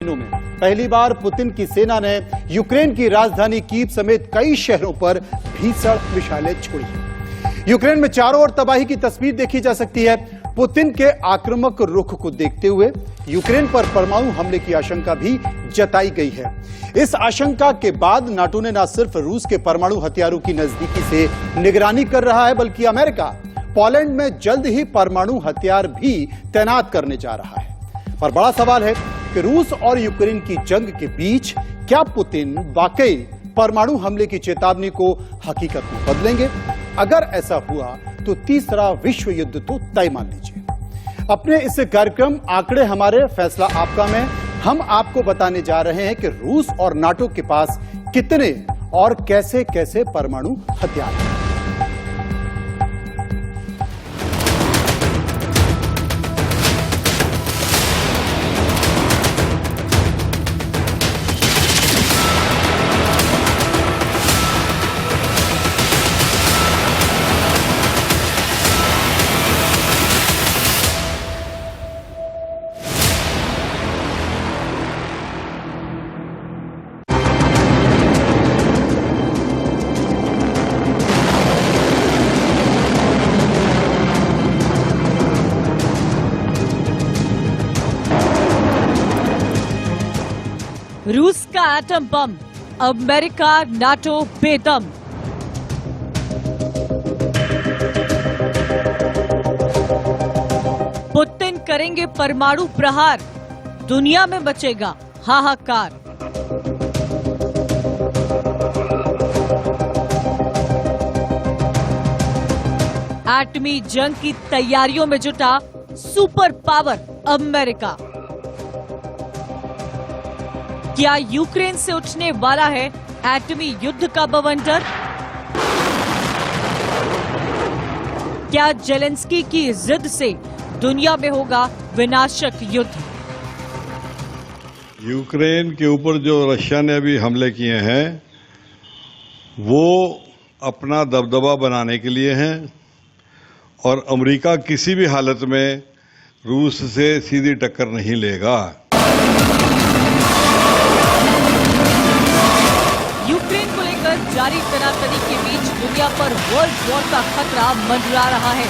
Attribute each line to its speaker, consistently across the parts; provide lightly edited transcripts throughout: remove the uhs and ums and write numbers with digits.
Speaker 1: दिनों में पहली बार पुतिन की सेना ने यूक्रेन की राजधानी कीव समेत कई शहरों पर भीषण मिसाइलें छोड़ी। यूक्रेन में चारों ओर तबाही की तस्वीर देखी जा सकती है। पुतिन के आक्रामक रुख को देखते हुए यूक्रेन पर परमाणु हमले की आशंका भी जताई गई है। इस आशंका के बाद नाटो ने न सिर्फ रूस के परमाणु हथियारों की नजदीकी से निगरानी कर रहा है, बल्कि अमेरिका पोलैंड में जल्द ही परमाणु हथियार भी तैनात करने जा रहा है। पर बड़ा सवाल है कि रूस और यूक्रेन की जंग के बीच क्या पुतिन वाकई परमाणु हमले की चेतावनी को हकीकत में बदलेंगे? अगर ऐसा हुआ तो तीसरा विश्व युद्ध तो तय मान लीजिए। अपने इस कार्यक्रम आंकड़े हमारे फैसला आपका में हम आपको बताने जा रहे हैं कि रूस और नाटो के पास कितने और कैसे कैसे परमाणु हथियार हैं।
Speaker 2: रूस का एटम बम, अमेरिका नाटो बेदम। पुतिन करेंगे परमाणु प्रहार, दुनिया में मचेगा हाहाकार। एटमी जंग की तैयारियों में जुटा सुपर पावर अमेरिका। क्या यूक्रेन से उठने वाला है एटमी युद्ध का बवंडर? क्या जेलेंस्की की जिद से दुनिया में होगा विनाशक युद्ध?
Speaker 3: यूक्रेन के ऊपर जो रशिया ने अभी हमले किए हैं वो अपना दबदबा बनाने के लिए हैं और अमेरिका किसी भी हालत में रूस से सीधी टक्कर नहीं लेगा।
Speaker 2: यूक्रेन को लेकर जारी तनातनी के बीच दुनिया पर वर्ल्ड वॉर का खतरा मंडरा रहा है।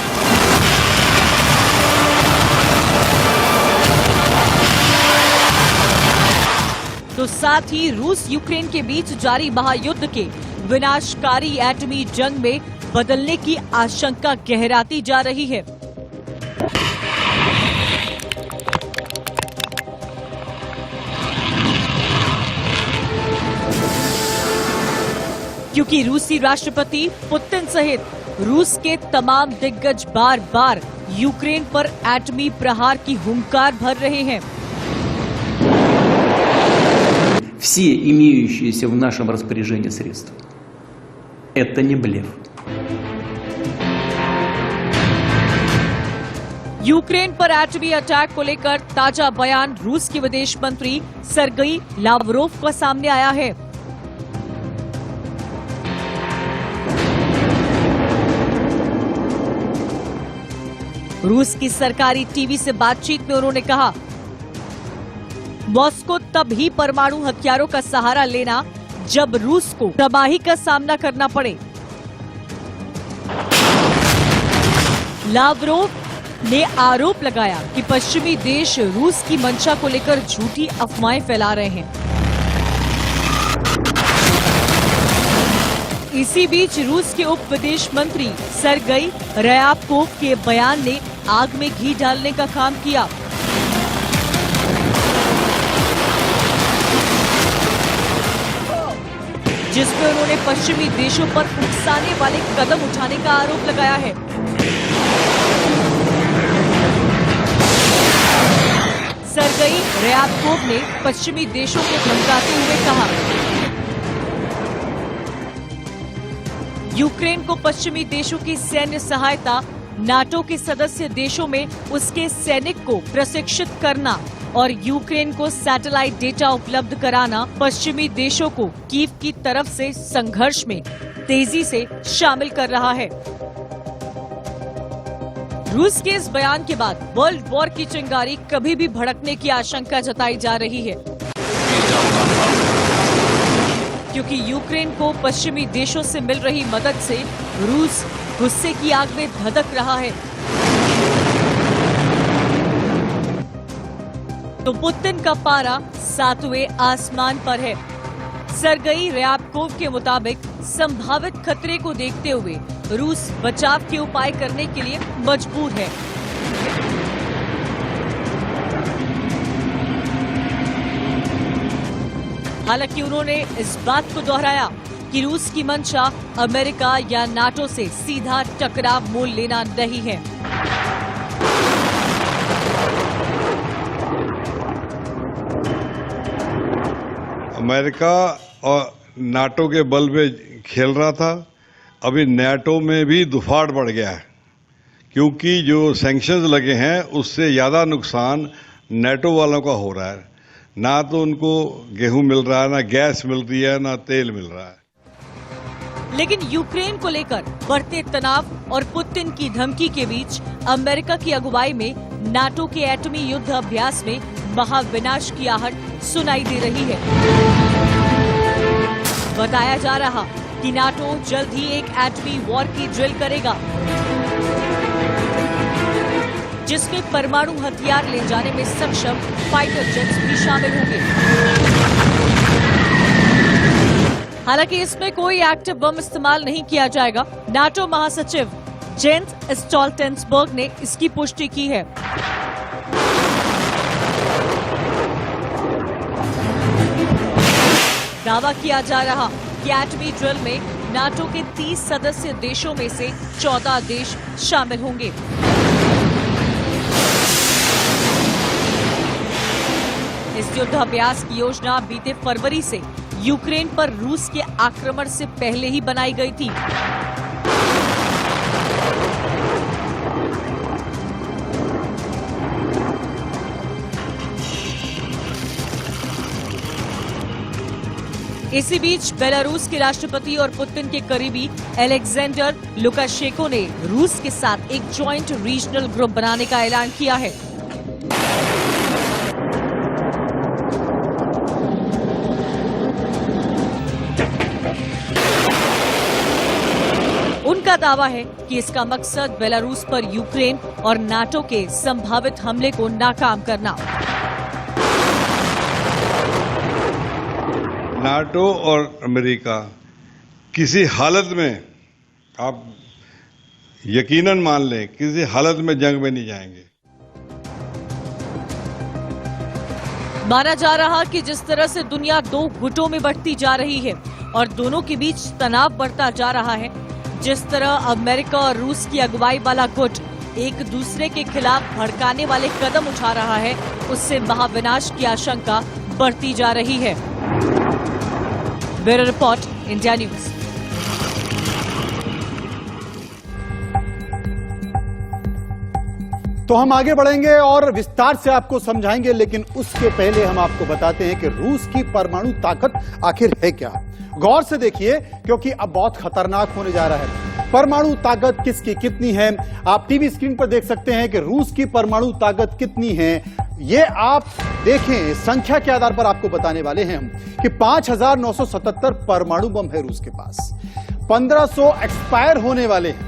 Speaker 2: तो साथ ही रूस यूक्रेन के बीच जारी महायुद्ध के विनाशकारी एटमी जंग में बदलने की आशंका गहराती जा रही है। क्योंकि रूसी राष्ट्रपति पुतिन सहित रूस के तमाम दिग्गज बार बार यूक्रेन पर एटमी प्रहार की हुंकार भर रहे हैं।
Speaker 4: Все имеющиеся в нашем распоряжении средства. Это не блеф.
Speaker 2: यूक्रेन पर एटमी अटैक को लेकर ताजा बयान रूस के विदेश मंत्री सर्गेई लावरोव का सामने आया है। रूस की सरकारी टीवी से बातचीत में उन्होंने कहा, मॉस्को तब ही परमाणु हथियारों का सहारा लेना जब रूस को तबाही का सामना करना पड़े। लावरोव ने आरोप लगाया कि पश्चिमी देश रूस की मंशा को लेकर झूठी अफवाहें फैला रहे हैं। इसी बीच रूस के उप विदेश मंत्री सर्गेई रयाबकोव के बयान ने आग में घी डालने का काम किया। जिसमें उन्होंने पश्चिमी देशों पर उकसाने वाले कदम उठाने का आरोप लगाया है। सर्गेई रयाबकोव ने पश्चिमी देशों को धमकाते हुए कहा, यूक्रेन को पश्चिमी देशों की सैन्य सहायता, नाटो के सदस्य देशों में उसके सैनिक को प्रशिक्षित करना और यूक्रेन को सैटेलाइट डेटा उपलब्ध कराना पश्चिमी देशों को कीव की तरफ से संघर्ष में तेजी से शामिल कर रहा है। रूस के इस बयान के बाद वर्ल्ड वॉर की चिंगारी कभी भी भड़कने की आशंका जताई जा रही है। क्योंकि यूक्रेन को पश्चिमी देशों से मिल रही मदद से रूस गुस्से की आग में धधक रहा है। तो पुतिन का पारा 7वें आसमान पर है। सरगई रयाबकोव के मुताबिक संभावित खतरे को देखते हुए रूस बचाव के उपाय करने के लिए मजबूर है। हालांकि उन्होंने इस बात को दोहराया कि रूस की मंशा अमेरिका या नाटो से सीधा टकराव मोल लेना नहीं है।
Speaker 3: अमेरिका और नाटो के बल पे खेल रहा था, अभी नाटो में भी दुफाड़ बढ़ गया है, क्योंकि जो सैंक्शंस लगे हैं उससे ज़्यादा नुकसान नाटो वालों का हो रहा है। ना तो उनको गेहूं मिल रहा है, ना गैस मिल रही है, ना तेल मिल रहा है।
Speaker 2: लेकिन यूक्रेन को लेकर बढ़ते तनाव और पुतिन की धमकी के बीच अमेरिका की अगुवाई में नाटो के एटमी युद्ध अभ्यास में महाविनाश की आहट सुनाई दे रही है। बताया जा रहा कि नाटो जल्द ही एक एटमी वॉर की ड्रिल करेगा, जिसमें परमाणु हथियार ले जाने में सक्षम फाइटर जेट्स भी शामिल होंगे। हालांकि इसमें कोई एक्टिव बम इस्तेमाल नहीं किया जाएगा। नाटो महासचिव जेंस स्टोल्टेनबर्ग ने इसकी पुष्टि की है। दावा किया जा रहा कि एटमी ड्रिल में नाटो के 30 सदस्य देशों में से 14 देश शामिल होंगे। इस युद्धाभ्यास की योजना बीते फरवरी से यूक्रेन पर रूस के आक्रमण से पहले ही बनाई गई थी। इसी बीच बेलारूस के राष्ट्रपति और पुतिन के करीबी अलेक्जेंडर लुकाशेंको ने रूस के साथ एक जॉइंट रीजनल ग्रुप बनाने का ऐलान किया है। उनका दावा है कि इसका मकसद बेलारूस पर यूक्रेन और नाटो के संभावित हमले को नाकाम करना।
Speaker 3: नाटो और अमेरिका किसी हालत में, आप यकीनन मान लें, किसी हालत में जंग में नहीं जाएंगे।
Speaker 2: माना जा रहा कि जिस तरह से दुनिया दो गुटों में बढ़ती जा रही है और दोनों के बीच तनाव बढ़ता जा रहा है, जिस तरह अमेरिका और रूस की अगुवाई वाला गुट एक दूसरे के खिलाफ भड़काने वाले कदम उठा रहा है, उससे महाविनाश की आशंका बढ़ती जा रही है। Bureau report, India news.
Speaker 1: तो हम आगे बढ़ेंगे और विस्तार से आपको समझाएंगे, लेकिन उसके पहले हम आपको बताते हैं कि रूस की परमाणु ताकत आखिर है क्या। गौर से देखिए, क्योंकि अब बहुत खतरनाक होने जा रहा है। परमाणु ताकत किसकी कितनी है आप टीवी स्क्रीन पर देख सकते हैं कि रूस की परमाणु ताकत कितनी है। ये आप देखें, संख्या के आधार पर आपको बताने वाले हैं हम कि 5,977 परमाणु बम है रूस के पास, 1,500 एक्सपायर होने वाले हैं,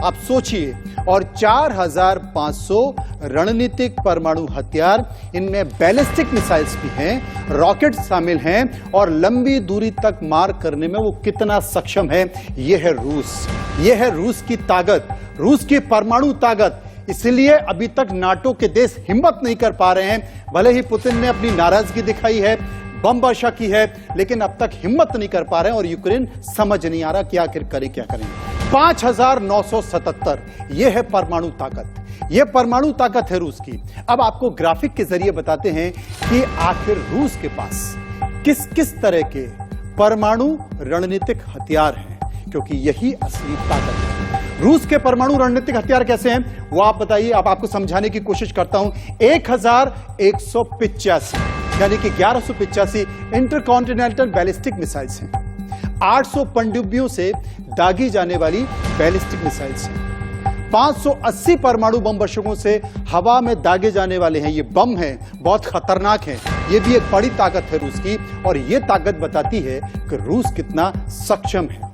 Speaker 1: आप सोचिए, और 4,500 रणनीतिक परमाणु हथियार, इनमें बैलिस्टिक मिसाइल्स भी हैं, रॉकेट शामिल हैं, और लंबी दूरी तक मार करने में वो कितना सक्षम है, ये है रूस। ये है रूस की ताकत, रूस की परमाणु ताकत। इसलिए अभी तक नाटो के देश हिम्मत नहीं कर पा रहे हैं। भले ही पुतिन ने अपनी नाराजगी दिखाई है, बम वर्षा की है, लेकिन अब तक हिम्मत नहीं कर पा रहे हैं और यूक्रेन समझ नहीं आ रहा कि आखिर करे क्या करें। 5,977 यह है परमाणु ताकत, यह परमाणु ताकत है रूस की। अब आपको ग्राफिक के जरिए बताते हैं कि आखिर रूस के पास किस किस तरह के परमाणु रणनीतिक हथियार हैं, क्योंकि यही असली ताकत है। रूस के परमाणु रणनीतिक हथियार कैसे हैं वो आप बताइए, अब आपको समझाने की कोशिश करता हूं। 1,185 यानी कि 1185 इंटरकॉन्टिनेंटल बैलिस्टिक मिसाइल्स हैं, 800 पनडुब्बियों से दागी जाने वाली बैलिस्टिक मिसाइल्स हैं, 580 परमाणु बम वर्षकों से हवा में दागे जाने वाले हैं, ये बम हैं, बहुत खतरनाक हैं। ये भी एक बड़ी ताकत है रूस की, और ये ताकत बताती है कि रूस कितना सक्षम है।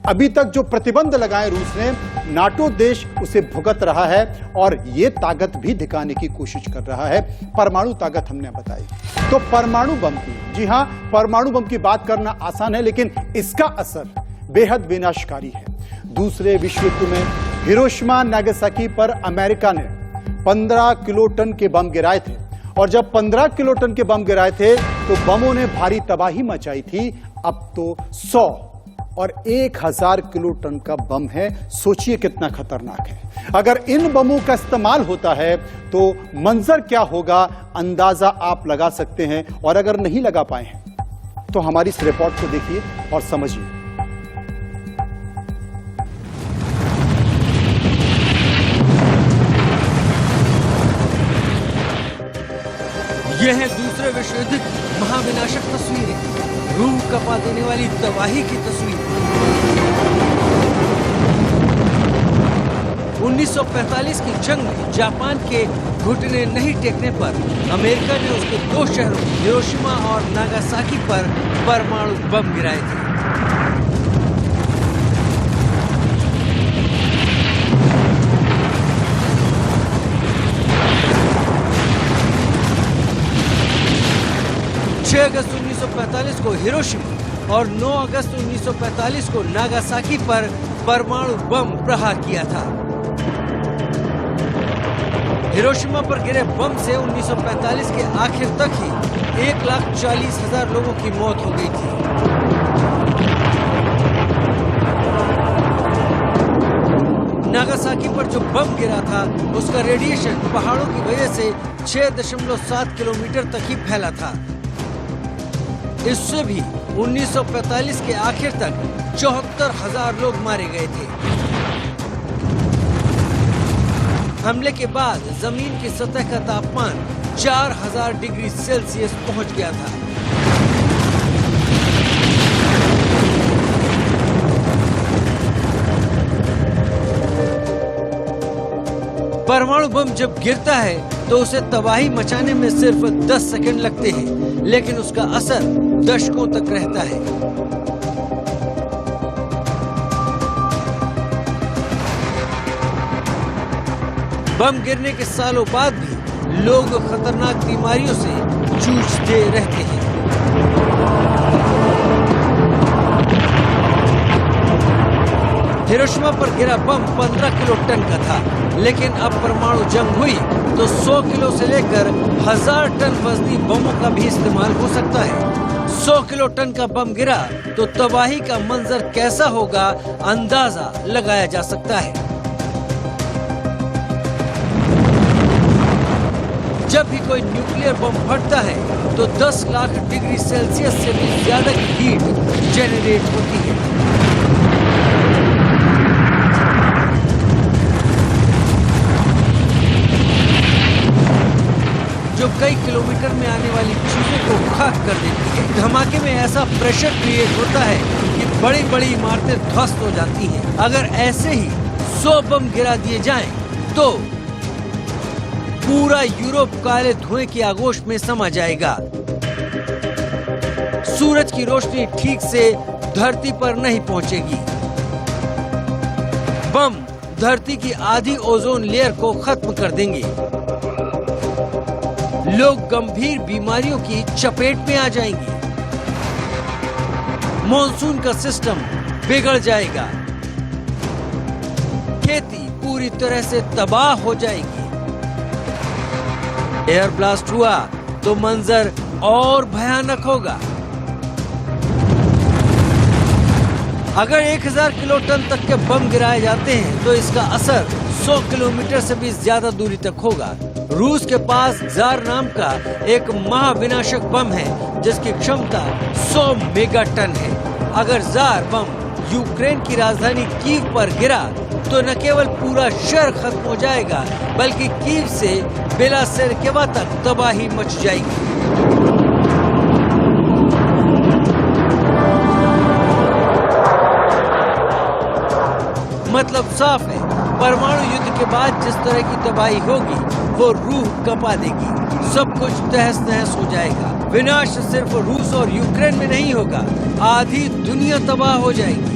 Speaker 1: अभी तक जो प्रतिबंध लगाए रूस ने, नाटो देश उसे भुगत रहा है और ये ताकत भी दिखाने की कोशिश कर रहा है। परमाणु ताकत हमने बताई, तो परमाणु बम की, जी हां, परमाणु बम की बात करना आसान है, लेकिन इसका असर बेहद विनाशकारी है। दूसरे विश्व युद्ध में हिरोशिमा नागासाकी पर अमेरिका ने 15 किलो टन के बम गिराए थे, और जब 15 किलो टन के बम गिराए थे तो बमों ने भारी तबाही मचाई थी। अब तो 100 और 1000 किलो टन का बम है। सोचिए कितना खतरनाक है। अगर इन बमों का इस्तेमाल होता है तो मंजर क्या होगा, अंदाजा आप लगा सकते हैं। और अगर नहीं लगा पाए हैं तो हमारी इस रिपोर्ट को देखिए और समझिए।
Speaker 5: यह है दूसरे विश्व युद्ध की महाविनाशक तस्वीरें, रूह कपा देने वाली तबाही की तस्वीर। 1945 की जंग में जापान के घुटने नहीं टेकने पर अमेरिका ने उसके 2 शहरों हिरोशिमा और नागासाकी पर परमाणु बम गिराए थे। अगस्त 1945 को हिरोशिमा और 9 अगस्त 1945 को नागासाकी पर परमाणु बम प्रहार किया था। हिरोशिमा पर गिरे बम से 1945 के आखिर तक ही 1,40,000 लोगों की मौत हो गई थी। नागासाकी पर जो बम गिरा था उसका रेडिएशन पहाड़ों की वजह से 6.7 किलोमीटर तक ही फैला था। इससे भी 1945 के आखिर तक 74,000 लोग मारे गए थे। हमले के बाद जमीन की सतह का तापमान 4000 डिग्री सेल्सियस पहुंच गया था। परमाणु बम जब गिरता है तो उसे तबाही मचाने में सिर्फ 10 सेकंड लगते हैं, लेकिन उसका असर दशकों तक रहता है। बम गिरने के सालों बाद भी लोग खतरनाक बीमारियों से जूझते रहते हैं। हिरोशिमा पर गिरा बम 15 किलो टन का था, लेकिन अब परमाणु जंग हुई तो 100 किलो से लेकर 1000 टन वजनी बमों का भी इस्तेमाल हो सकता है। 100 किलो टन का बम गिरा तो तबाही का मंजर कैसा होगा, अंदाजा लगाया जा सकता है। जब भी कोई न्यूक्लियर बम फटता है तो 10 लाख डिग्री सेल्सियस से भी ज्यादा की हीट जेनरेट होती है। जो कई किलोमीटर में आने वाली चीजों को खाक कर देती है। धमाके में ऐसा प्रेशर क्रिएट होता है कि बड़ी बड़ी इमारतें ध्वस्त हो जाती हैं। अगर ऐसे ही 100 बम गिरा दिए जाएं, तो पूरा यूरोप काले धुएं की आगोश में समा जाएगा। सूरज की रोशनी ठीक से धरती पर नहीं पहुंचेगी। बम धरती की आधी ओजोन लेयर को खत्म कर देंगे। लोग गंभीर बीमारियों की चपेट में आ जाएंगे। मॉनसून का सिस्टम बिगड़ जाएगा। खेती पूरी तरह से तबाह हो जाएगी। एयर ब्लास्ट हुआ तो मंजर और भयानक होगा। अगर 1000 किलो टन तक के बम गिराए जाते हैं तो इसका असर 100 किलोमीटर से भी ज्यादा दूरी तक होगा। रूस के पास जार नाम का एक महाविनाशक बम है जिसकी क्षमता 100 मेगाटन है। अगर जार बम यूक्रेन की राजधानी कीव पर गिरा तो न केवल पूरा शहर खत्म हो जाएगा, बल्कि कीव से बेलासेरकेवा तक तबाही मच जाएगी। मतलब साफ है, परमाणु युद्ध के बाद जिस तरह की तबाही होगी वो रूह कपा देगी। सब कुछ तहस नहस हो जाएगा। विनाश सिर्फ रूस और यूक्रेन में नहीं होगा, आधी दुनिया तबाह हो जाएगी।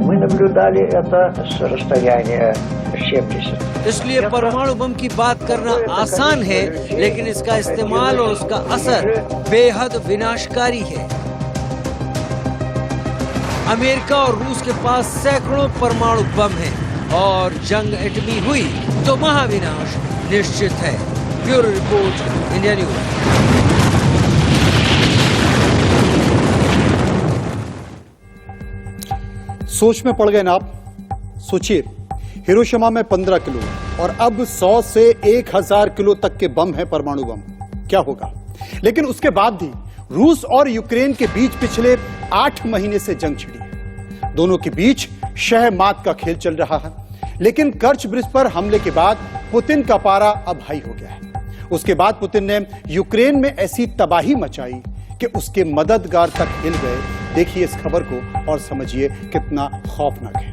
Speaker 6: Мы наблюдали это с расстояния 70.
Speaker 5: इसलिए परमाणु बम की बात करना आसान है, लेकिन इसका इस्तेमाल और उसका असर बेहद विनाशकारी है। अमेरिका और रूस के पास सैकड़ों परमाणु बम हैं और जंग एटमी हुई तो महाविनाश निश्चित है। Bureau report, India news.
Speaker 1: सोच में पड़ गए ना आप? सोचिए, हिरोशिमा में 15 किलो और अब 100 से 1000 किलो तक के बम है, परमाणु बम। क्या होगा? लेकिन उसके बाद भी रूस और यूक्रेन के बीच पिछले 8 महीने से जंग छिड़ी है। दोनों के बीच शह मात का खेल चल रहा है। लेकिन कर्च ब्रिज पर हमले के बाद पुतिन का पारा अब हाई हो गया है। उसके बाद पुतिन ने यूक्रेन में ऐसी तबाही मचाई कि उसके मददगार तक हिल गए। देखिए इस खबर को और समझिए कितना खौफनाक है।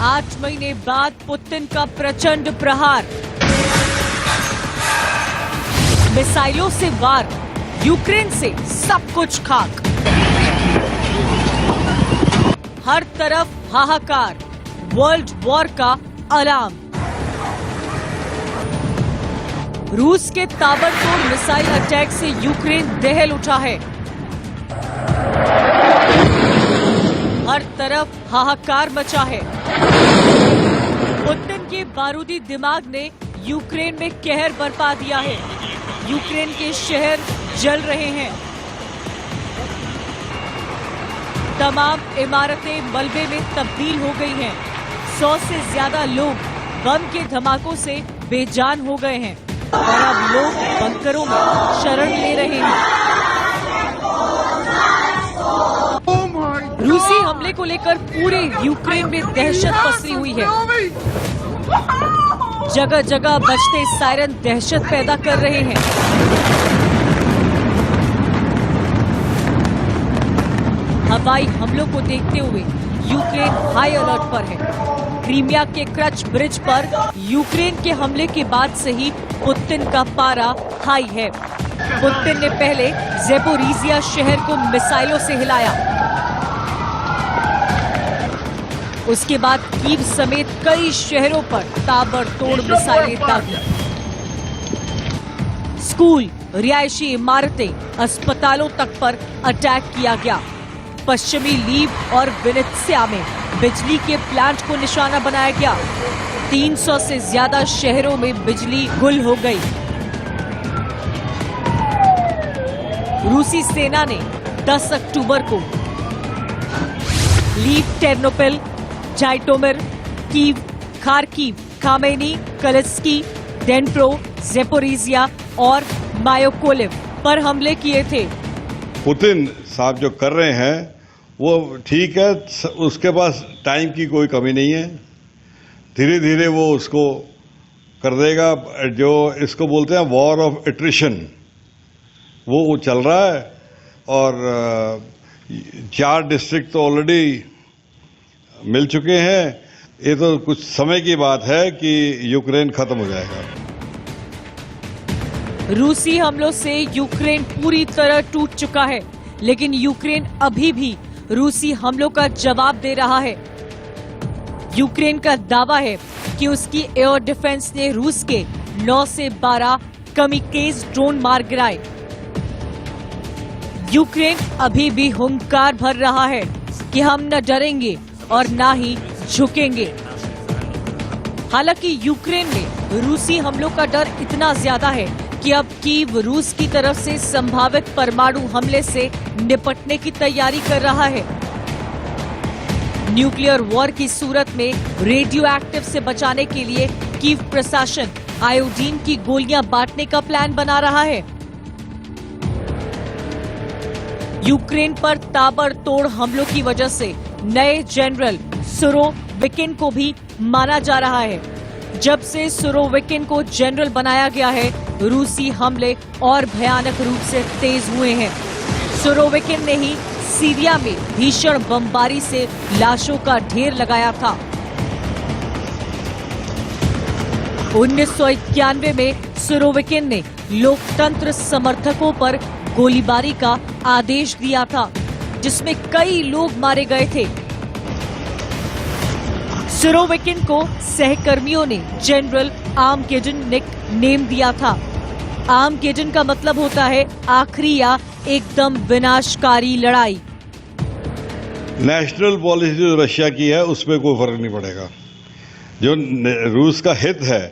Speaker 2: आठ महीने बाद पुतिन का प्रचंड प्रहार, मिसाइलों से वार, यूक्रेन से सब कुछ खाक। हर तरफ हाहाकार, वर्ल्ड वॉर का अलार्म। रूस के ताबड़तोड़ मिसाइल अटैक से यूक्रेन दहल उठा है। हर तरफ हाहाकार मचा है। पुतिन के बारूदी दिमाग ने यूक्रेन में कहर बरपा दिया है। यूक्रेन के शहर जल रहे हैं। तमाम इमारतें मलबे में तब्दील हो गई हैं। 100 से ज्यादा लोग बम के धमाकों से बेजान हो गए हैं और अब लोग बंकरों में शरण ले रहे हैं। रूसी हमले को लेकर पूरे यूक्रेन में दहशत पसरी हुई है। जगह जगह बजते सायरन दहशत पैदा कर रहे हैं। हवाई हमलों को देखते हुए यूक्रेन हाई अलर्ट पर है। क्रीमिया के क्रच ब्रिज पर यूक्रेन के हमले के बाद से ही पुतिन का पारा हाई है। पुतिन ने पहले ज़ेपोरिज़िया शहर को मिसाइलों से हिलाया। उसके बाद कीव समेत कई शहरों पर ताबड़तोड़ मिसाइलें दागी। स्कूल, रिहायशी इमारतें, अस्पतालों तक पर अटैक किया गया। पश्चिमी लीव और विनित्सिया में बिजली के प्लांट को निशाना बनाया गया। 300 से ज्यादा शहरों में बिजली गुल हो गई। रूसी सेना ने 10 अक्टूबर को leave, Ternopil, जाइटोमिर, Kyiv, Kharkiv, Khamenei, कलिस्की, डेनप्रो, Zaporizhzhia और मायोकोलिव पर हमले किए थे।
Speaker 3: पुतिन साहब जो कर रहे हैं वो ठीक है, उसके पास टाइम की कोई कमी नहीं है। धीरे धीरे वो उसको कर देगा। जो इसको बोलते हैं वॉर ऑफ एट्रिशन, वो चल रहा है। और 4 डिस्ट्रिक्ट तो ऑलरेडी मिल चुके हैं। ये तो कुछ समय की बात है कि यूक्रेन खत्म हो जाएगा।
Speaker 2: रूसी हमलों से यूक्रेन पूरी तरह टूट चुका है, लेकिन यूक्रेन अभी भी रूसी हमलों का जवाब दे रहा है। यूक्रेन का दावा है कि उसकी एयर डिफेंस ने रूस के 9 से 12 कमिकेज ड्रोन मार गिराए। यूक्रेन अभी भी हुंकार भर रहा है कि हम न डरेंगे और ना ही झुकेंगे। हालांकि यूक्रेन में रूसी हमलों का डर इतना ज्यादा है कि अब कीव रूस की तरफ से संभावित परमाणु हमले से निपटने की तैयारी कर रहा है। न्यूक्लियर वॉर की सूरत में रेडियो एक्टिव से बचाने के लिए कीव प्रशासन आयोडीन की गोलियां बांटने का प्लान बना रहा है। यूक्रेन पर ताबड़तोड़ हमलों की वजह से नए जनरल सुरोविकिन को भी माना जा रहा है। जब से सुरोविकिन को जनरल बनाया गया है, रूसी हमले और भयानक रूप से तेज हुए हैं। सुरोविकिन ने ही सीरिया में भीषण बमबारी से लाशों का ढेर लगाया था। 1991 में सुरोविकिन ने लोकतंत्र समर्थकों पर गोलीबारी का आदेश दिया था, जिसमें कई लोग मारे गए थे। सुरोविकिन को सहकर्मियों ने जनरल आर्मगेडन नेम दिया था। आर्मगेडन का मतलब होता है आखिरी या एकदम विनाशकारी लड़ाई।
Speaker 3: नेशनल पॉलिसी जो रशिया की है उसमें कोई फर्क नहीं पड़ेगा। जो रूस का हित है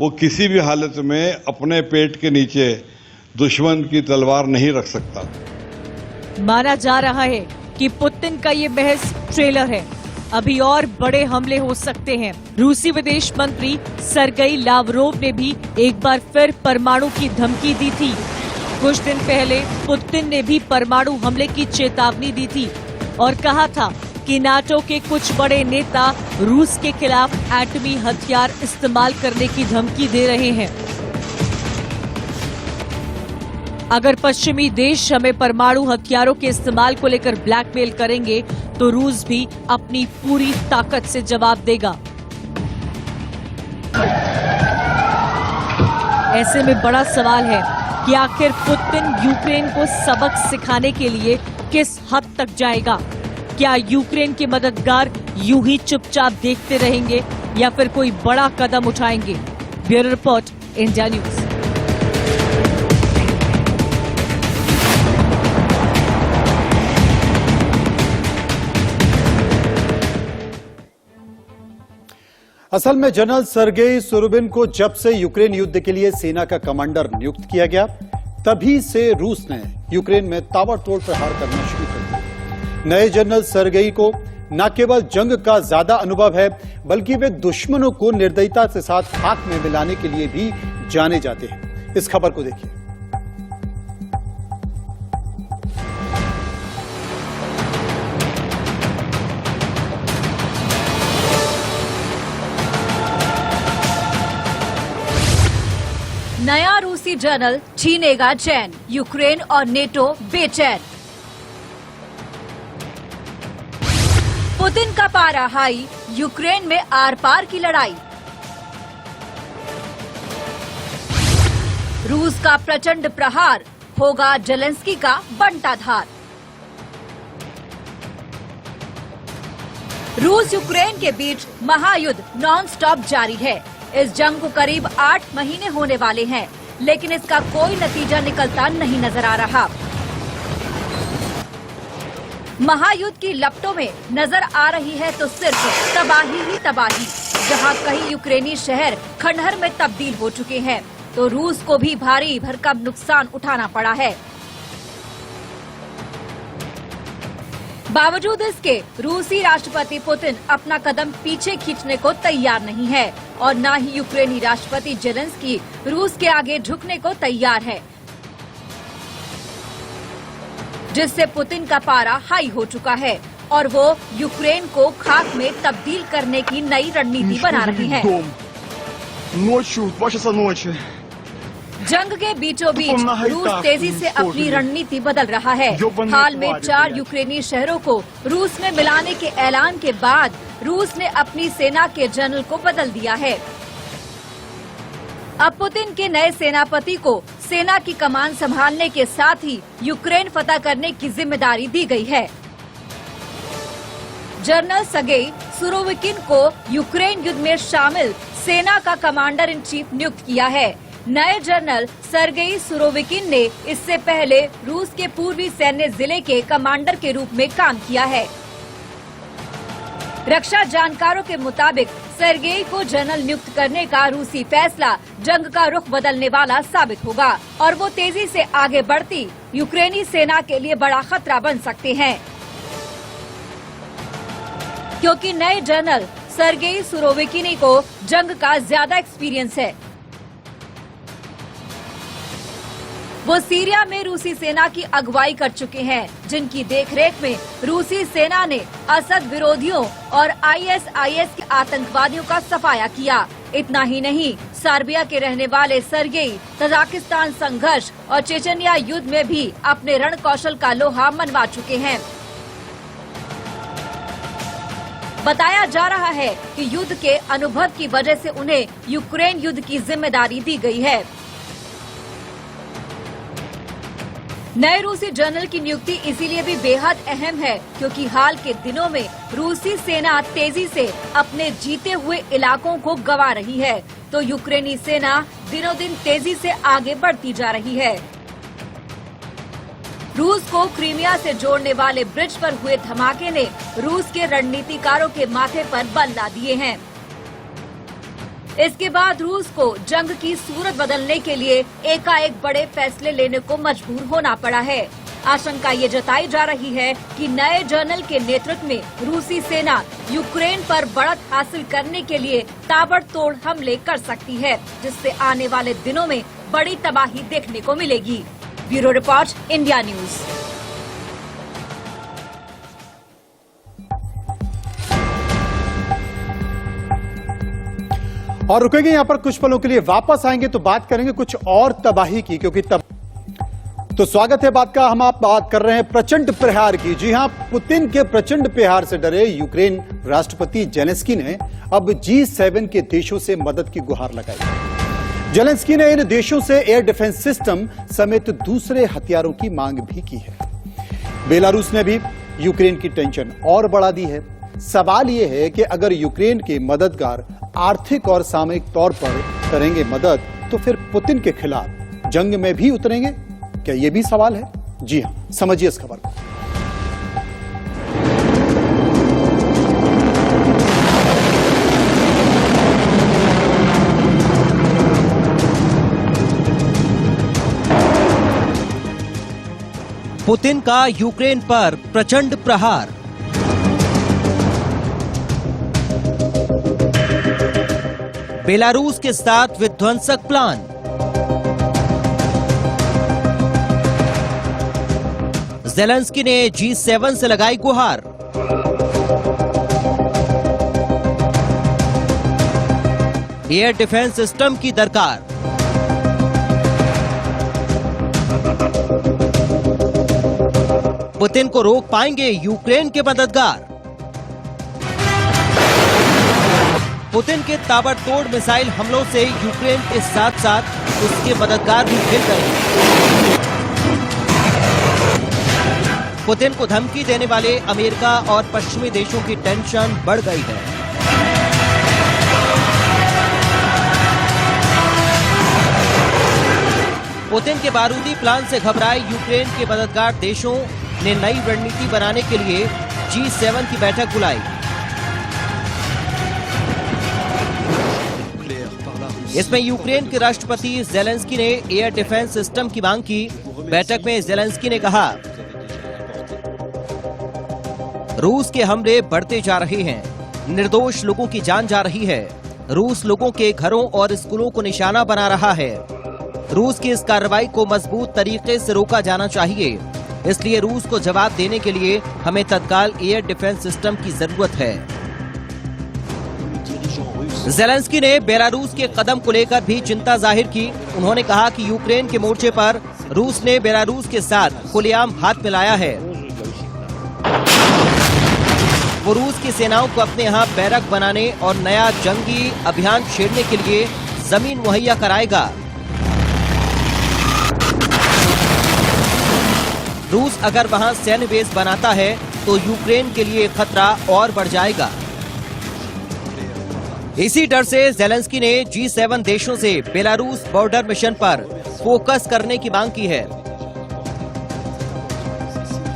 Speaker 3: वो किसी भी हालत में अपने पेट के नीचे दुश्मन की तलवार नहीं रख सकता।
Speaker 2: माना जा रहा है कि पुतिन का ये महज ट्रेलर है, अभी और बड़े हमले हो सकते हैं। रूसी विदेश मंत्री सरगेई लावरोव ने भी एक बार फिर परमाणु की धमकी दी थी। कुछ दिन पहले पुतिन ने भी परमाणु हमले की चेतावनी दी थी और कहा था कि नाटो के कुछ बड़े नेता रूस के खिलाफ एटमी हथियार इस्तेमाल करने की धमकी दे रहे हैं। अगर पश्चिमी देश हमें परमाणु हथियारों के इस्तेमाल को लेकर ब्लैकमेल करेंगे तो रूस भी अपनी पूरी ताकत से जवाब देगा। ऐसे में बड़ा सवाल है कि आखिर पुतिन यूक्रेन को सबक सिखाने के लिए किस हद तक जाएगा। क्या यूक्रेन के मददगार यूं ही चुपचाप देखते रहेंगे या फिर कोई बड़ा कदम उठाएंगे? Bureau report, India news.
Speaker 1: असल में जनरल सरगेई सुरोविकिन को जब से यूक्रेन युद्ध के लिए सेना का कमांडर नियुक्त किया गया, तभी से रूस ने यूक्रेन में ताबड़तोड़ प्रहार करना शुरू कर दिया। नए जनरल सरगेई को न केवल जंग का ज्यादा अनुभव है, बल्कि वे दुश्मनों को निर्दयता के साथ खाक में मिलाने के लिए भी जाने जाते हैं। इस खबर को देखिए।
Speaker 7: नया रूसी जनरल छीनेगा चैन, यूक्रेन और नेटो बेचैन। पुतिन का पारा हाई, यूक्रेन में आर पार की लड़ाई। रूस का प्रचंड प्रहार, होगा जेलेंस्की का बनता धार। रूस यूक्रेन के बीच महायुद्ध नॉन स्टॉप जारी है। इस जंग को करीब 8 महीने होने वाले हैं, लेकिन इसका कोई नतीजा निकलता नहीं नजर आ रहा। महायुद्ध की लपटों में नजर आ रही है तो सिर्फ तबाही ही तबाही। जहां कई यूक्रेनी शहर खंडहर में तब्दील हो चुके हैं, तो रूस को भी भारी भरकम नुकसान उठाना पड़ा है। बावजूद इसके रूसी राष्ट्रपति पुतिन अपना कदम पीछे खींचने को तैयार नहीं है और न ही यूक्रेनी राष्ट्रपति जेलेंस्की रूस के आगे झुकने को तैयार है, जिससे पुतिन का पारा हाई हो चुका है और वो यूक्रेन को खाक में तब्दील करने की नई रणनीति बना रही है। जंग के बीचों बीच रूस तेजी से अपनी रणनीति बदल रहा है। हाल में 4 यूक्रेनी शहरों को रूस में मिलाने के ऐलान के बाद रूस ने अपनी सेना के जनरल को बदल दिया है। अब पुतिन के नए सेनापति को सेना की कमान संभालने के साथ ही यूक्रेन फतह करने की जिम्मेदारी दी गई है। जनरल सरगेई सुरोविकिन को यूक्रेन युद्ध में शामिल सेना का कमांडर इन चीफ नियुक्त किया है। नए जनरल सरगेई सुरोविकिन ने इससे पहले रूस के पूर्वी सैन्य जिले के कमांडर के रूप में काम किया है। रक्षा जानकारों के मुताबिक सरगेई को जनरल नियुक्त करने का रूसी फैसला जंग का रुख बदलने वाला साबित होगा और वो तेजी से आगे बढ़ती यूक्रेनी सेना के लिए बड़ा खतरा बन सकते हैं, क्योंकि नए जनरल सरगेई सुरोविकिन को जंग का ज्यादा एक्सपीरियंस है। वो सीरिया में रूसी सेना की अगुवाई कर चुके हैं, जिनकी देखरेख में रूसी सेना ने असद विरोधियों और ISIS के आतंकवादियों का सफाया किया। इतना ही नहीं, सर्बिया के रहने वाले सर्गेई तजाकिस्तान संघर्ष और चेचनिया युद्ध में भी अपने रण कौशल का लोहा मनवा चुके हैं। बताया जा रहा है कि युद्ध के अनुभव की वजह से उन्हें यूक्रेन युद्ध की जिम्मेदारी दी गई है। नए रूसी जनरल की नियुक्ति इसीलिए भी बेहद अहम है क्योंकि हाल के दिनों में रूसी सेना तेजी से अपने जीते हुए इलाकों को गंवा रही है, तो यूक्रेनी सेना दिनों दिन तेजी से आगे बढ़ती जा रही है। रूस को क्रीमिया से जोड़ने वाले ब्रिज पर हुए धमाके ने रूस के रणनीतिकारों के माथे पर बल ला दिए हैं। इसके बाद रूस को जंग की सूरत बदलने के लिए एकाएक बड़े फैसले लेने को मजबूर होना पड़ा है। आशंका ये जताई जा रही है कि नए जनरल के नेतृत्व में रूसी सेना यूक्रेन पर बढ़त हासिल करने के लिए ताबड़तोड़ हमले कर सकती है, जिससे आने वाले दिनों में बड़ी तबाही देखने को मिलेगी। Bureau report, India news.
Speaker 1: और रुकेंगे यहां पर कुछ पलों के लिए, वापस आएंगे तो बात करेंगे कुछ और तबाही की, क्योंकि तो स्वागत है बात का। हम आप बात कर रहे हैं प्रचंड प्रहार की। जी हां, पुतिन के प्रचंड प्रहार से डरे यूक्रेन राष्ट्रपति जेलेंस्की ने अब G7 के देशों से मदद की गुहार लगाई। जेलेंस्की ने इन देशों से एयर डिफेंस सिस्टम समेत दूसरे हथियारों की मांग भी की है। बेलारूस ने भी यूक्रेन की टेंशन और बढ़ा दी है। सवाल यह है कि अगर यूक्रेन के मददगार आर्थिक और सामरिक तौर पर करेंगे मदद, तो फिर पुतिन के खिलाफ जंग में भी उतरेंगे? क्या यह भी सवाल है? जी हां, समझिए इस खबर को।
Speaker 8: पुतिन का यूक्रेन पर प्रचंड प्रहार। बेलारूस के साथ विध्वंसक प्लान। जेलेंस्की ने G7 से लगाई गुहार। एयर डिफेंस सिस्टम की दरकार। पुतिन को रोक पाएंगे यूक्रेन के मददगार। पुतिन के ताबड़तोड़ मिसाइल हमलों से यूक्रेन के साथ साथ उसके मददगार भी हिल गए। पुतिन को धमकी देने वाले अमेरिका और पश्चिमी देशों की टेंशन बढ़ गई है। पुतिन के बारूदी प्लान से घबराए यूक्रेन के मददगार देशों ने नई रणनीति बनाने के लिए G7 की बैठक बुलाई। इसमें यूक्रेन के राष्ट्रपति जेलेंस्की ने एयर डिफेंस सिस्टम की मांग की। बैठक में जेलेंस्की ने कहा, रूस के हमले बढ़ते जा रहे हैं, निर्दोष लोगों की जान जा रही है। रूस लोगों के घरों और स्कूलों को निशाना बना रहा है। रूस की इस कार्रवाई को मजबूत तरीके से रोका जाना चाहिए। इसलिए रूस को जवाब देने के लिए हमें तत्काल एयर डिफेंस सिस्टम की जरूरत है। जेलेंस्की ने बेलारूस के कदम को लेकर भी चिंता जाहिर की। उन्होंने कहा कि यूक्रेन के मोर्चे पर रूस ने बेलारूस के साथ खुलेआम हाथ मिलाया है। वो रूस की सेनाओं को अपने यहाँ बैरक बनाने और नया जंगी अभियान छेड़ने के लिए जमीन मुहैया कराएगा। रूस अगर वहां सैन्य बेस बनाता है तो यूक्रेन के लिए खतरा और बढ़ जाएगा। इसी डर से जेलेंस्की ने G7 देशों से बेलारूस बॉर्डर मिशन पर फोकस करने की मांग की है।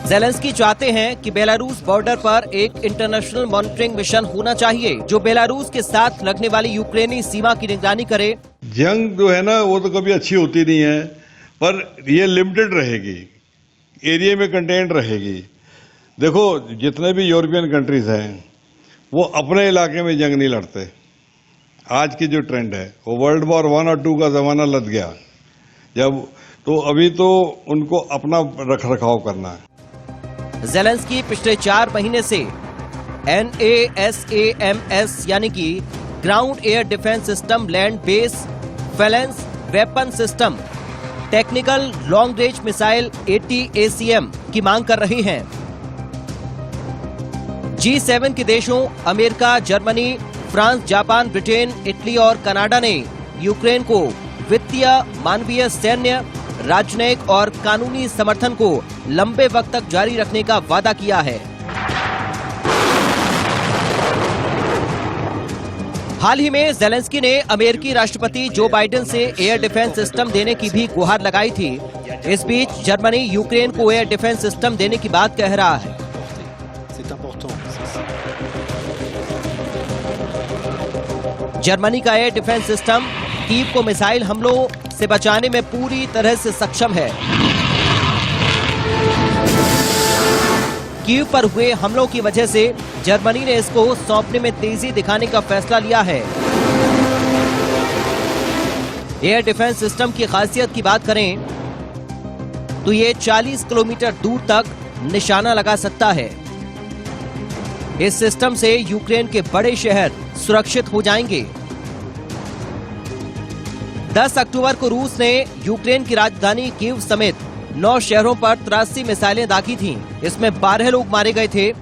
Speaker 8: जेलेंस्की चाहते हैं कि बेलारूस बॉर्डर पर एक इंटरनेशनल मॉनिटरिंग मिशन होना चाहिए जो बेलारूस के साथ लगने वाली यूक्रेनी सीमा की निगरानी करे।
Speaker 3: जंग जो है ना वो तो कभी अच्छी होती नहीं है, पर ये लिमिटेड रहेगी, एरिया में कंटेंट रहेगी। देखो जितने भी यूरोपियन कंट्रीज हैं वो अपने इलाके में जंग नहीं लड़ते। आज की जो ट्रेंड है वो वर्ल्ड वॉर 1 और 2 का जमाना लग गया जब, तो अभी तो उनको अपना रखरखाव करना है।
Speaker 8: ज़ेलेंस्की पिछले 4 महीने से NASAMS यानी कि ground air defence system, land base phalanx weapon system, technical long range missile ATACM की मांग कर रहे हैं। G7 के देशों America, Germany, France, Japan, Britain, Italy और कनाडा ने यूक्रेन को वित्तीय, मानवीय, सैन्य, राजनयिक और कानूनी समर्थन को लंबे वक्त तक जारी रखने का वादा किया है। हाल ही में ज़ेलेंस्की ने अमेरिकी राष्ट्रपति जो बाइडेन से एयर डिफेंस सिस्टम देने की भी गुहार लगाई थी। इस बीच जर्मनी यूक्रेन को एयर डिफेंस सिस्टम देने की बात कह रहा है। जर्मनी का एयर डिफेंस सिस्टम कीव को मिसाइल हमलों से बचाने में पूरी तरह से सक्षम है। कीव पर हुए हमलों की वजह से जर्मनी ने इसको सौंपने में तेजी दिखाने का फैसला लिया है। एयर डिफेंस सिस्टम की खासियत की बात करें तो ये 40 किलोमीटर दूर तक निशाना लगा सकता है। इस सिस्टम से यूक्रेन के बड़े शहर सुरक्षित हो जाएंगे। 10 अक्टूबर को रूस ने यूक्रेन की राजधानी कीव समेत 9 शहरों पर 83 मिसाइलें दागी थीं। इसमें 12 लोग मारे गए थे।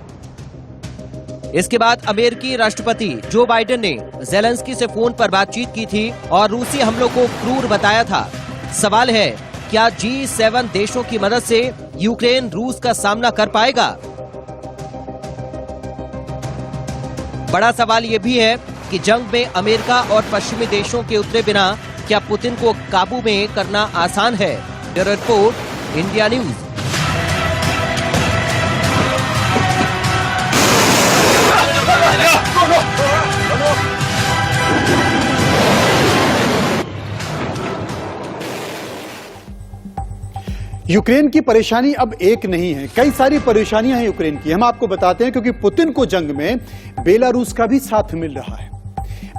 Speaker 8: इसके बाद अमेरिकी राष्ट्रपति जो बाइडेन ने ज़ेलेंस्की से फोन पर बातचीत की थी और रूसी हमलों को क्रूर बताया था। सवाल है, क्या G7 देशों की मदद से यूक्रेन रूस का सामना कर पाएगा? बड़ा सवाल यह भी है कि जंग में अमेरिका और पश्चिमी देशों के उतरे बिना क्या पुतिन को काबू में करना आसान है? Bureau report, India news.
Speaker 1: Ukraine की परेशानी अब एक नहीं है, कई सारी परेशानियां हैं यूक्रेन की। हम आपको बताते हैं क्योंकि पुतिन को जंग में बेलारूस का भी साथ मिल रहा है।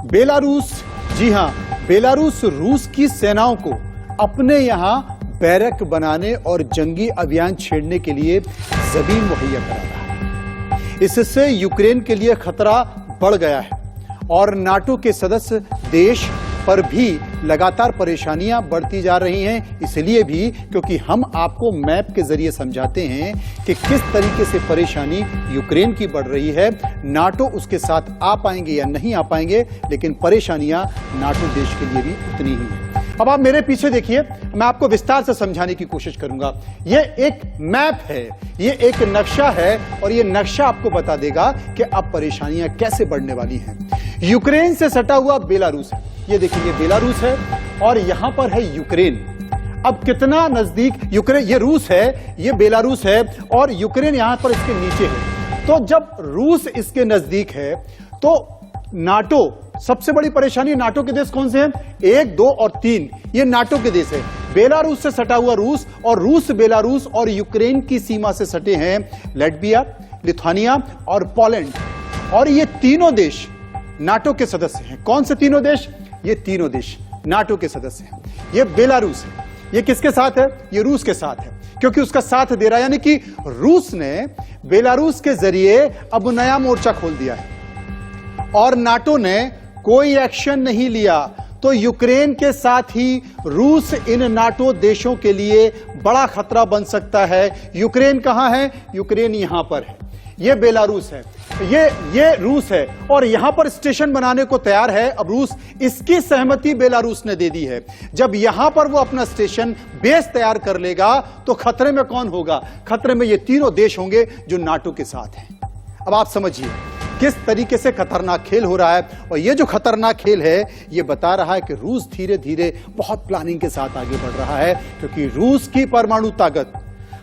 Speaker 1: बेलारूस, जी हां, बेलारूस रूस की सेनाओं को अपने यहां बैरक बनाने और जंगी अभियान छेड़ने के लिए जमीन मुहैया करा रहा है। इससे यूक्रेन के लिए खतरा बढ़ गया है और नाटो के सदस्य देश पर भी लगातार परेशानियां बढ़ती जा रही हैं। इसलिए भी क्योंकि हम आपको मैप के जरिए समझाते हैं कि किस तरीके से परेशानी यूक्रेन की बढ़ रही है। नाटो उसके साथ आ पाएंगे या नहीं आ पाएंगे, लेकिन परेशानियां नाटो देश के लिए भी उतनी ही हैं। अब आप मेरे पीछे देखिए, मैं आपको विस्तार से समझाने की कोशिश करूंगा। यह एक मैप है, यह एक नक्शा है और यह नक्शा आपको बता देगा कि अब परेशानियां कैसे बढ़ने वाली हैं। यूक्रेन से सटा हुआ बेलारूस है, ये देखिए, ये बेलारूस है और यहां पर है यूक्रेन। अब कितना नजदीक यूक्रेन, ये रूस है, ये बेलारूस है और यूक्रेन यहां पर इसके नीचे है। तो जब रूस इसके नजदीक है तो नाटो, सबसे बड़ी परेशानी नाटो के देश कौन से हैं? 1, 2 और 3, ये नाटो के देश है। बेलारूस से सटा हुआ रूस और रूस बेलारूस और यूक्रेन की सीमा से सटे हैं लैटविया, लिथुआनिया और पोलैंड। और ये तीनों देश नाटो के सदस्य हैं। कौन से तीनों देश? ये तीनों देश नाटो के सदस्य हैं। ये बेलारूस है, ये किसके साथ है? ये रूस के साथ है, क्योंकि उसका साथ दे रहा है, यानी कि रूस ने बेलारूस के जरिए अब नया मोर्चा खोल दिया है और नाटो ने कोई एक्शन नहीं लिया। तो यूक्रेन के साथ ही रूस इन नाटो देशों के लिए बड़ा खतरा बन सकता है। यूक्रेन कहां है? यूक्रेन यहां पर है, ये बेलारूस है, ये रूस है और यहां पर स्टेशन बनाने को तैयार है अब रूस। इसकी सहमति बेलारूस ने दे दी है। जब यहां पर वो अपना स्टेशन बेस तैयार कर लेगा तो खतरे में कौन होगा? खतरे में ये तीनों देश होंगे जो नाटो के साथ हैं। अब आप समझिए किस तरीके से खतरनाक खेल हो रहा है। और ये जो खतरनाक खेल है ये बता रहा है कि रूस धीरे धीरे बहुत प्लानिंग के साथ आगे बढ़ रहा है, क्योंकि रूस की परमाणु ताकत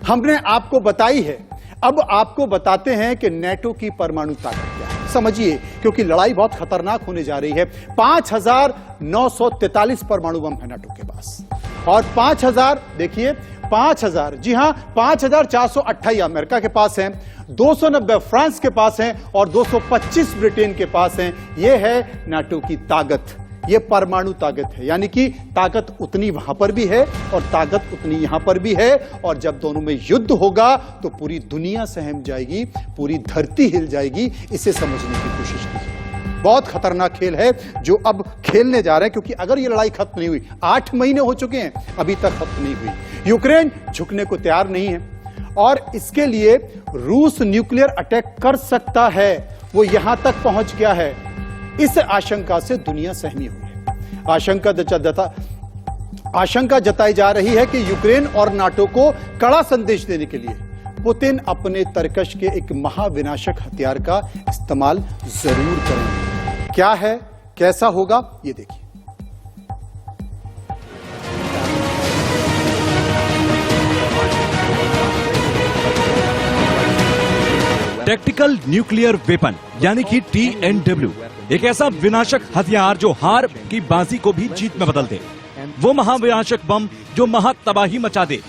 Speaker 1: हमने आपको बताई है। अब आपको बताते हैं कि नेटो की परमाणु ताकत क्या है। समझिए, क्योंकि लड़ाई बहुत खतरनाक होने जा रही है। 5,943 परमाणु बम है नाटो के पास और 5,000, देखिए 5,000, जी हां 5,428 अमेरिका के पास हैं, 290 फ्रांस के पास हैं और 225 ब्रिटेन के पास हैं। यह है नाटो की ताकत, ये परमाणु ताकत है, यानी कि ताकत उतनी वहां पर भी है और ताकत उतनी यहां पर भी है। और जब दोनों में युद्ध होगा तो पूरी दुनिया सहम जाएगी, पूरी धरती हिल जाएगी। इसे समझने की कोशिश कीजिए। बहुत खतरनाक खेल है जो अब खेलने जा रहे हैं, क्योंकि अगर ये लड़ाई खत्म नहीं हुई, 8 महीने हो चुके हैं, अभी तक खत्म नहीं हुई। यूक्रेन झुकने को तैयार नहीं है और इसके लिए रूस न्यूक्लियर अटैक कर सकता है, वो यहां तक पहुंच गया है। इस आशंका से दुनिया सहमी हुई है। आशंका जताई जा रही है कि यूक्रेन और नाटो को कड़ा संदेश देने के लिए पुतिन अपने तरकश के एक महाविनाशक हथियार का इस्तेमाल जरूर करेंगे। क्या है, कैसा होगा, ये देखिए।
Speaker 9: टैक्टिकल न्यूक्लियर वेपन यानी कि TNW एक ऐसा विनाशक हथियार जो हार की बाजी को भी जीत में बदल दे, वो महाविनाशक बम जो महातबाही मचा दे।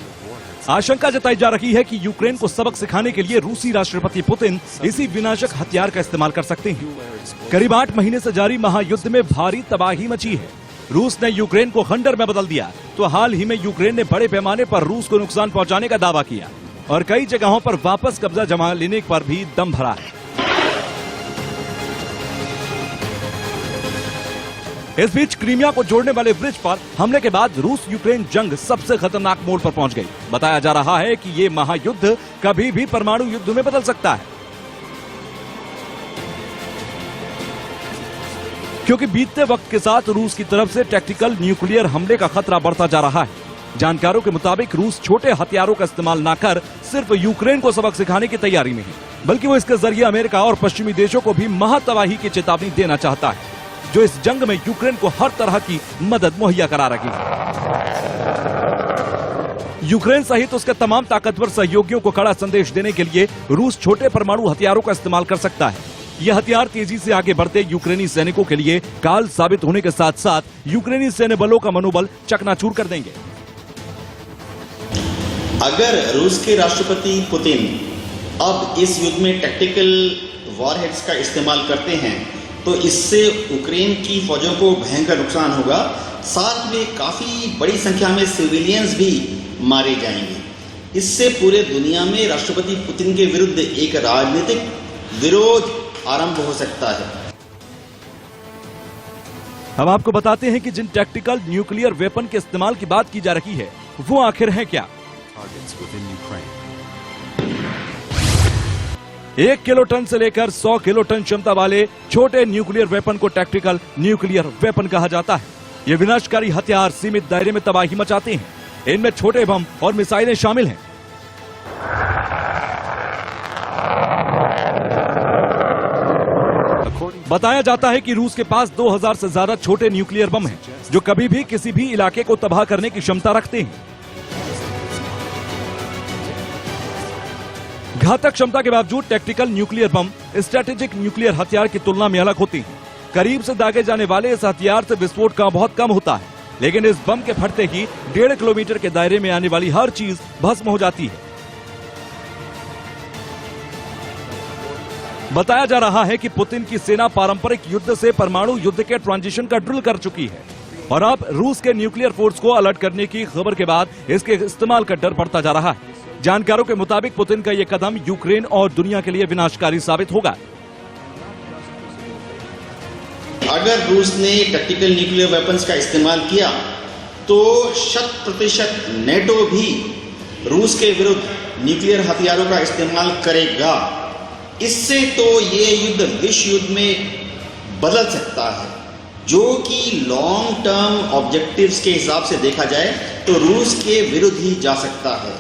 Speaker 9: आशंका जताई जा रही है कि यूक्रेन को सबक सिखाने के लिए रूसी राष्ट्रपति पुतिन इसी विनाशक हथियार का इस्तेमाल कर सकते हैं। करीब 8 महीने से जारी महायुद्ध में भारी तबाही मची है। रूस ने यूक्रेन को खंडर में बदल दिया तो हाल ही में यूक्रेन ने बड़े पैमाने पर रूस को नुकसान पहुंचाने का दावा किया और कई जगहों पर वापस कब्जा जमा लेने पर भी दम भरा है। इस बीच क्रीमिया को जोड़ने वाले ब्रिज पर हमले के बाद रूस यूक्रेन जंग सबसे खतरनाक मोड़ पर पहुंच गई। बताया जा रहा है कि ये महायुद्ध कभी भी परमाणु युद्ध में बदल सकता है, क्योंकि बीतते वक्त के साथ रूस की तरफ से टैक्टिकल न्यूक्लियर हमले का खतरा बढ़ता जा रहा है। जानकारों के मुताबिक रूस छोटे हथियारों का इस्तेमाल न कर सिर्फ यूक्रेन को सबक सिखाने की तैयारी में है, बल्कि वो इसके जरिए अमेरिका और पश्चिमी देशों को भी महातबाही की चेतावनी देना चाहता है, जो इस जंग में यूक्रेन को हर तरह की मदद मुहैया करा रही है। यूक्रेन सहित उसके तमाम ताकतवर सहयोगियों को कड़ा संदेश देने के लिए रूस छोटे परमाणु हथियारों का इस्तेमाल कर सकता है। यह हथियार तेजी से आगे बढ़ते यूक्रेनी सैनिकों के लिए काल साबित होने के साथ साथ यूक्रेनी सैन्य बलों का मनोबल चकनाचूर कर देंगे।
Speaker 10: अगर रूस के राष्ट्रपति पुतिन अब इस युद्ध में टैक्टिकल वॉरहेड्स का इस्तेमाल करते हैं तो इससे यूक्रेन की फौजों को भयंकर नुकसान होगा, साथ में काफी बड़ी संख्या में सिविलियंस भी मारे जाएंगे। इससे पूरे दुनिया में राष्ट्रपति पुतिन के विरुद्ध एक राजनीतिक विरोध आरंभ हो सकता है।
Speaker 9: हम आपको बताते हैं कि जिन टैक्टिकल न्यूक्लियर वेपन के इस्तेमाल की बात की जा रही है वो आखिर है क्या। 1 किलोटन से लेकर 100 किलोटन क्षमता वाले छोटे न्यूक्लियर वेपन को टैक्टिकल न्यूक्लियर वेपन कहा जाता है। ये विनाशकारी हथियार सीमित दायरे में तबाही मचाते हैं। इनमें छोटे बम और मिसाइलें शामिल हैं। बताया जाता है कि रूस के पास 2000 से ज्यादा छोटे न्यूक्लियर बम हैं, जो कभी भी किसी भी इलाके को तबाह करने की क्षमता रखते हैं। घातक क्षमता के बावजूद tactical nuclear bomb strategic nuclear हथियार की तुलना में अलग होती हैं। करीब से दागे जाने वाले इस हथियार से विस्फोट का बहुत कम होता है, लेकिन इस बम के फटते ही 1.5 किलोमीटर के दायरे में आने वाली हर चीज भस्म हो जाती है। बताया जा रहा है कि पुतिन की सेना पारंपरिक युद्ध से परमाणु युद्ध के ट्रांजिशन का ड्रिल कर चुकी है और अब रूस के न्यूक्लियर फोर्स को अलर्ट करने की खबर के बाद इसके इस्तेमाल का डर बढ़ता जा रहा है। जानकारों के मुताबिक पुतिन का यह कदम यूक्रेन और दुनिया के लिए विनाशकारी साबित होगा।
Speaker 10: अगर रूस ने टैक्टिकल न्यूक्लियर वेपन्स का इस्तेमाल किया तो 100% नेटो भी रूस के विरुद्ध न्यूक्लियर हथियारों का इस्तेमाल करेगा। इससे तो ये युद्ध विश्व युद्ध में बदल सकता है, जो कि लॉन्ग टर्म ऑब्जेक्टिव्स के हिसाब से देखा जाए तो रूस के विरुद्ध ही जा सकता है।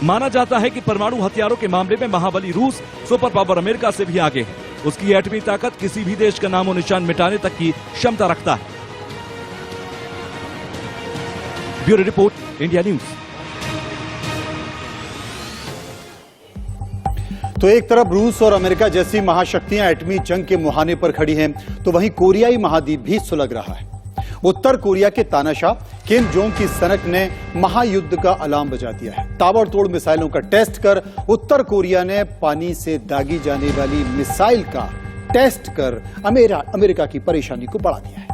Speaker 9: माना जाता है कि परमाणु हथियारों के मामले में महाबली रूस सुपर पावर अमेरिका से भी आगे है। उसकी एटमी ताकत किसी भी देश का नामो निशान मिटाने तक की क्षमता रखता है। Bureau report, India news.
Speaker 1: तो एक तरफ रूस और अमेरिका जैसी महाशक्तियां एटमी जंग के मुहाने पर खड़ी हैं, तो वहीं कोरियाई महाद्वीप भी सुलग रहा है। उत्तर कोरिया के तानाशाह किम जोंग की सनक ने महायुद्ध का अलार्म बजा दिया है। ताबड़तोड़ मिसाइलों का टेस्ट कर उत्तर कोरिया ने पानी से दागी जाने वाली मिसाइल का टेस्ट कर अमेरिका की परेशानी को बढ़ा दिया है।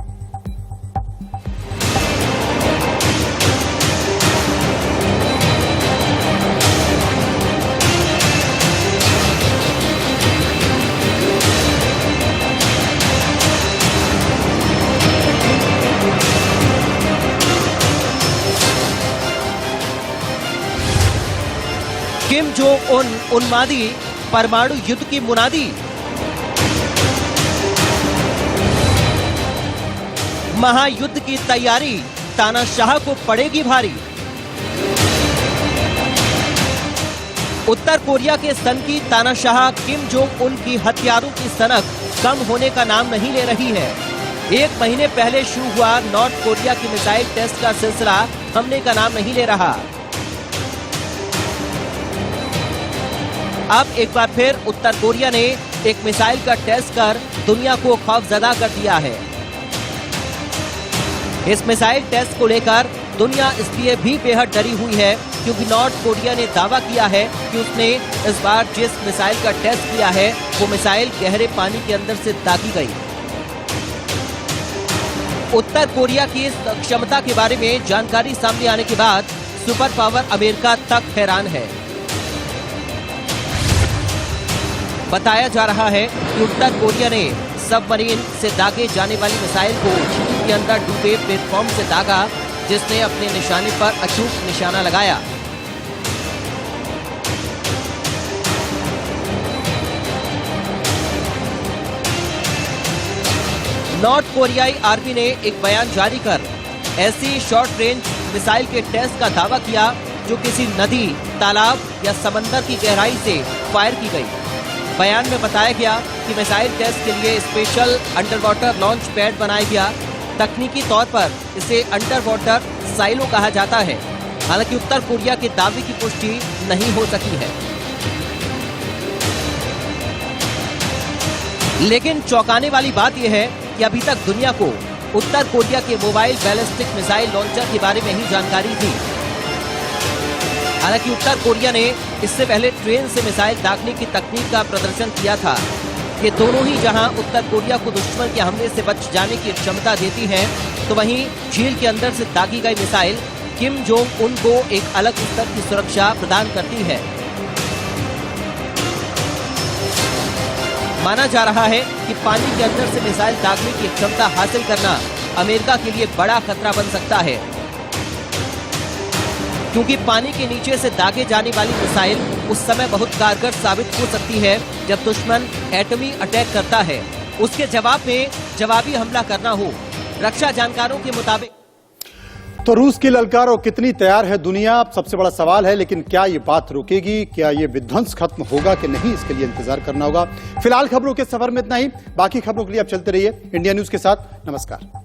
Speaker 8: जोंग उन उन्मादी, परमाणु युद्ध की मुनादी। महायुद्ध की तैयारी तानाशाह को पड़ेगी भारी। उत्तर कोरिया के सन की तानाशाह किम जोंग उन की हथियारों की सनक कम होने का नाम नहीं ले रही है। एक महीने पहले शुरू हुआ नॉर्थ कोरिया की मिसाइल टेस्ट का सिलसिला थमने का नाम नहीं ले रहा। अब एक बार फिर उत्तर कोरिया ने एक मिसाइल का टेस्ट कर दुनिया को खौफजदा कर दिया है। इस मिसाइल टेस्ट को लेकर दुनिया इसलिए भी बेहद डरी हुई है क्योंकि नॉर्थ कोरिया ने दावा किया है कि उसने इस बार जिस मिसाइल का टेस्ट किया है वो मिसाइल गहरे पानी के अंदर से दागी गई। उत्तर कोरिया की इस क्षमता के बारे में जानकारी सामने आने के बाद सुपर पावर अमेरिका तक हैरान है। बताया जा रहा है कि उत्तर कोरिया ने सबमरीन से दागे जाने वाली मिसाइल को झील के अंदर डूबे प्लेटफॉर्म से दागा, जिसने अपने निशाने पर अचूक निशाना लगाया। नॉर्थ कोरियाई आर्मी ने एक बयान जारी कर ऐसी शॉर्ट रेंज मिसाइल के टेस्ट का दावा किया जो किसी नदी, तालाब या समंदर की गहराई से फायर की गई। बयान में बताया गया कि मिसाइल टेस्ट के लिए special under water launch pad बनाया गया। तकनीकी तौर पर इसे अंडर वाटर साइलो कहा जाता है। हालांकि उत्तर कोरिया के दावे की पुष्टि नहीं हो सकी है। लेकिन चौंकाने वाली बात यह है कि अभी तक दुनिया को उत्तर कोरिया के मोबाइल बैलिस्टिक मिसाइल लॉन्चर के बारे में ही जानकारी थी। हालांकि उत्तर कोरिया ने इससे पहले ट्रेन से मिसाइल दागने की तकनीक का प्रदर्शन किया था। ये दोनों ही जहां उत्तर कोरिया को दुश्मन के हमले से बच जाने की क्षमता देती हैं, तो वहीं झील के अंदर से दागी गई मिसाइल किम जोंग उन को एक अलग स्तर की सुरक्षा प्रदान करती है। माना जा रहा है कि पानी के अंदर से मिसाइल दागने की क्षमता हासिल करना अमेरिका के लिए बड़ा खतरा बन सकता है, क्योंकि पानी के नीचे से दागे जाने वाली मिसाइल उस समय बहुत कारगर साबित हो सकती है जब दुश्मन एटमी अटैक करता है, उसके जवाब में जवाबी हमला करना हो। रक्षा जानकारों के मुताबिक
Speaker 1: तो रूस की ललकार और कितनी तैयार है दुनिया, सबसे बड़ा सवाल है। लेकिन क्या ये बात रुकेगी, क्या ये विध्वंस खत्म होगा कि नहीं, इसके लिए इंतजार करना होगा। फिलहाल खबरों के सफर में इतना ही। बाकी खबरों के लिए आप चलते रहिए इंडिया न्यूज के साथ। नमस्कार।